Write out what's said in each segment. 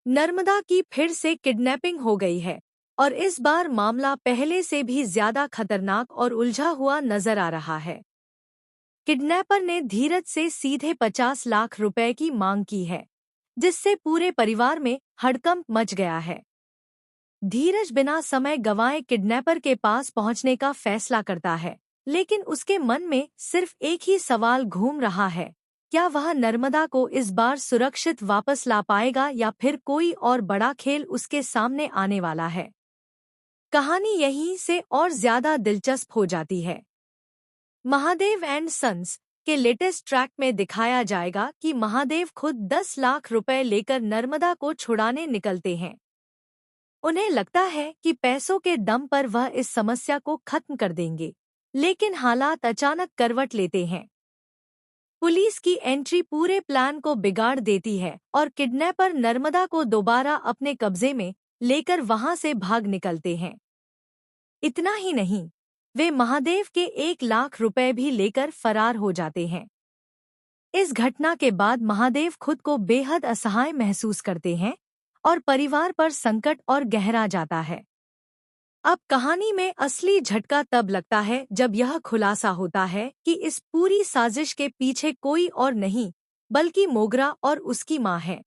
नर्मदा की फिर से किडनैपिंग हो गई है और इस बार मामला पहले से भी ज्यादा खतरनाक और उलझा हुआ नजर आ रहा है। किडनैपर ने धीरज से सीधे 50 लाख रुपए की मांग की है, जिससे पूरे परिवार में हड़कंप मच गया है। धीरज बिना समय गंवाए किडनैपर के पास पहुंचने का फैसला करता है, लेकिन उसके मन में सिर्फ एक ही सवाल घूम रहा है। क्या वह नर्मदा को इस बार सुरक्षित वापस ला पाएगा या फिर कोई और बड़ा खेल उसके सामने आने वाला है? कहानी यहीं से और ज्यादा दिलचस्प हो जाती है। महादेव एंड सन्स के लेटेस्ट ट्रैक में दिखाया जाएगा कि महादेव खुद 10 लाख रुपए लेकर नर्मदा को छुड़ाने निकलते हैं। उन्हें लगता है कि पैसों के दम पर वह इस समस्या को खत्म कर देंगे, लेकिन हालात अचानक करवट लेते हैं। पुलिस की एंट्री पूरे प्लान को बिगाड़ देती है और किडनैपर नर्मदा को दोबारा अपने कब्जे में लेकर वहां से भाग निकलते हैं। इतना ही नहीं, वे महादेव के 1 लाख रुपए भी लेकर फरार हो जाते हैं। इस घटना के बाद महादेव खुद को बेहद असहाय महसूस करते हैं और परिवार पर संकट और गहरा जाता है। अब कहानी में असली झटका तब लगता है जब यह खुलासा होता है कि इस पूरी साजिश के पीछे कोई और नहीं बल्कि मोगरा और उसकी मां है।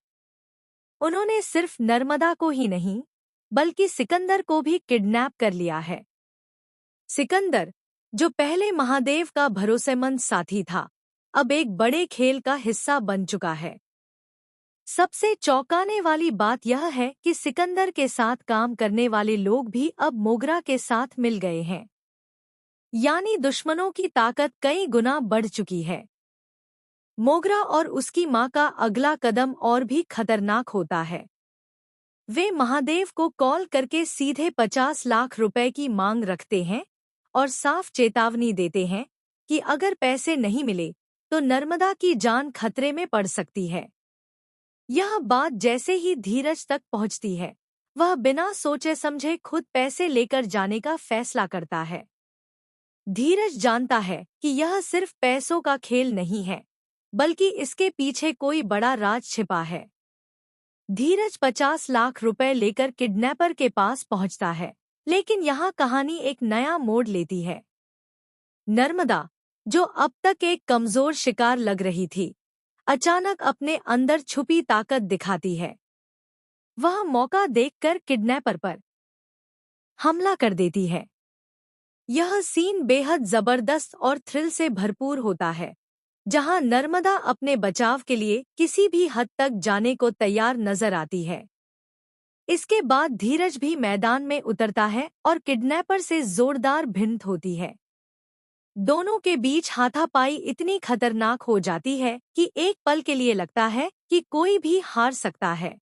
उन्होंने सिर्फ नर्मदा को ही नहीं बल्कि सिकंदर को भी किडनैप कर लिया है। सिकंदर, जो पहले महादेव का भरोसेमंद साथी था, अब एक बड़े खेल का हिस्सा बन चुका है। सबसे चौंकाने वाली बात यह है कि सिकंदर के साथ काम करने वाले लोग भी अब मोगरा के साथ मिल गए हैं। यानी दुश्मनों की ताकत कई गुना बढ़ चुकी है। मोगरा और उसकी मां का अगला कदम और भी खतरनाक होता है। वे महादेव को कॉल करके सीधे 50 लाख रुपए की मांग रखते हैं और साफ चेतावनी देते हैं कि अगर पैसे नहीं मिले तो नर्मदा की जान खतरे में पड़ सकती है। यह बात जैसे ही धीरज तक पहुंचती है, वह बिना सोचे समझे खुद पैसे लेकर जाने का फैसला करता है। धीरज जानता है कि यह सिर्फ पैसों का खेल नहीं है, बल्कि इसके पीछे कोई बड़ा राज छिपा है। धीरज 50 लाख रुपए लेकर किडनैपर के पास पहुंचता है, लेकिन यहाँ कहानी एक नया मोड़ लेती है। नर्मदा, जो अब तक एक कमजोर शिकार लग रही थी, अचानक अपने अंदर छुपी ताकत दिखाती है। वह मौका देखकर किडनैपर पर हमला कर देती है। यह सीन बेहद जबरदस्त और थ्रिल से भरपूर होता है, जहां नर्मदा अपने बचाव के लिए किसी भी हद तक जाने को तैयार नजर आती है। इसके बाद धीरज भी मैदान में उतरता है और किडनैपर से जोरदार भिड़ंत होती है। दोनों के बीच हाथापाई इतनी खतरनाक हो जाती है कि एक पल के लिए लगता है कि कोई भी हार सकता है।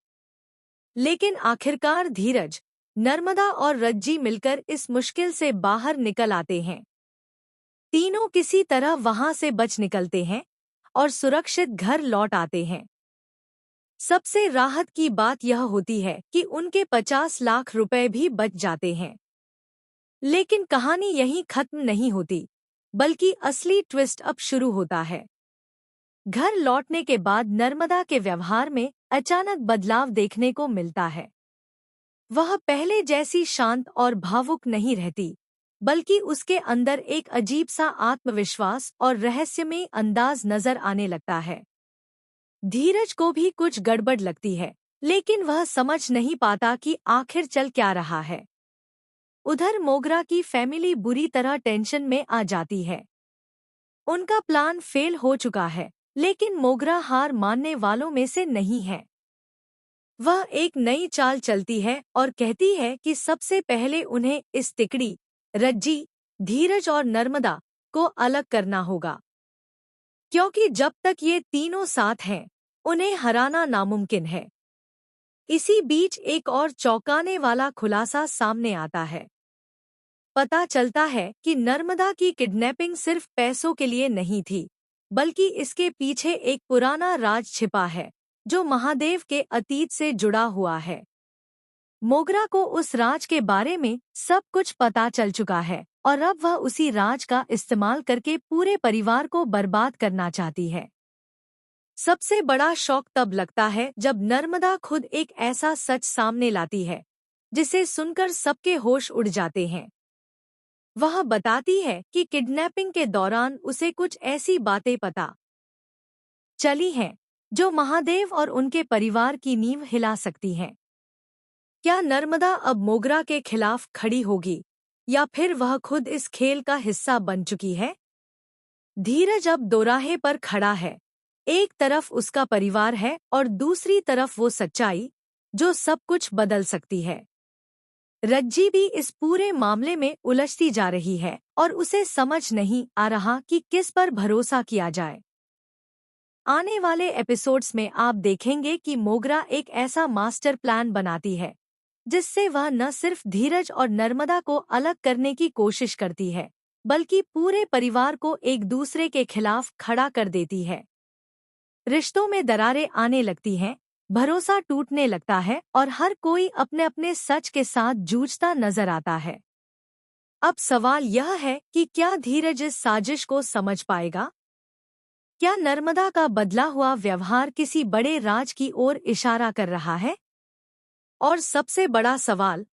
लेकिन आखिरकार धीरज, नर्मदा और रज्जी मिलकर इस मुश्किल से बाहर निकल आते हैं। तीनों किसी तरह वहां से बच निकलते हैं और सुरक्षित घर लौट आते हैं। सबसे राहत की बात यह होती है कि उनके 50 लाख रुपए भी बच जाते हैं। लेकिन कहानी यहीं खत्म नहीं होती, बल्कि असली ट्विस्ट अब शुरू होता है। घर लौटने के बाद नर्मदा के व्यवहार में अचानक बदलाव देखने को मिलता है। वह पहले जैसी शांत और भावुक नहीं रहती, बल्कि उसके अंदर एक अजीब सा आत्मविश्वास और रहस्यमय अंदाज नजर आने लगता है। धीरज को भी कुछ गड़बड़ लगती है, लेकिन वह समझ नहीं पाता कि आखिर चल क्या रहा है। उधर मोगरा की फैमिली बुरी तरह टेंशन में आ जाती है। उनका प्लान फेल हो चुका है, लेकिन मोगरा हार मानने वालों में से नहीं है। वह एक नई चाल चलती है और कहती है कि सबसे पहले उन्हें इस तिकड़ी, रज्जी, धीरज और नर्मदा को अलग करना होगा, क्योंकि जब तक ये तीनों साथ हैं, उन्हें हराना नामुमकिन है। इसी बीच एक और चौंकाने वाला खुलासा सामने आता है। पता चलता है कि नर्मदा की किडनैपिंग सिर्फ पैसों के लिए नहीं थी, बल्कि इसके पीछे एक पुराना राज छिपा है, जो महादेव के अतीत से जुड़ा हुआ है। मोगरा को उस राज के बारे में सब कुछ पता चल चुका है और अब वह उसी राज का इस्तेमाल करके पूरे परिवार को बर्बाद करना चाहती है। सबसे बड़ा शौक तब लगता है जब नर्मदा खुद एक ऐसा सच सामने लाती है जिसे सुनकर सबके होश उड़ जाते हैं। वह बताती है कि किडनैपिंग के दौरान उसे कुछ ऐसी बातें पता चली हैं जो महादेव और उनके परिवार की नींव हिला सकती हैं। क्या नर्मदा अब मोगरा के खिलाफ खड़ी होगी या फिर वह खुद इस खेल का हिस्सा बन चुकी है? धीरज अब दोराहे पर खड़ा है। एक तरफ उसका परिवार है और दूसरी तरफ वो सच्चाई जो सब कुछ बदल सकती है। रज्जी भी इस पूरे मामले में उलझती जा रही है और उसे समझ नहीं आ रहा कि किस पर भरोसा किया जाए। आने वाले एपिसोड्स में आप देखेंगे कि मोगरा एक ऐसा मास्टर प्लान बनाती है जिससे वह न सिर्फ धीरज और नर्मदा को अलग करने की कोशिश करती है बल्कि पूरे परिवार को एक दूसरे के खिलाफ खड़ा कर देती है। रिश्तों में दरारें आने लगती हैं, भरोसा टूटने लगता है और हर कोई अपने अपने सच के साथ जूझता नजर आता है। अब सवाल यह है कि क्या धीरज इस साजिश को समझ पाएगा? क्या नर्मदा का बदला हुआ व्यवहार किसी बड़े राज की ओर इशारा कर रहा है? और सबसे बड़ा सवाल,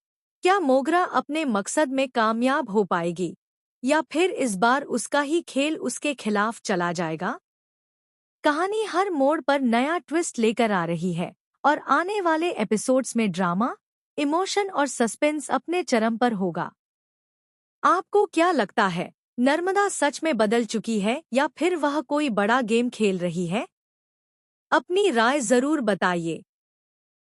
क्या मोगरा अपने मकसद में कामयाब हो पाएगी या फिर इस बार उसका ही खेल उसके खिलाफ चला जाएगा? कहानी हर मोड़ पर नया ट्विस्ट लेकर आ रही है और आने वाले एपिसोड्स में ड्रामा, इमोशन और सस्पेंस अपने चरम पर होगा। आपको क्या लगता है, नर्मदा सच में बदल चुकी है या फिर वह कोई बड़ा गेम खेल रही है? अपनी राय जरूर बताइए।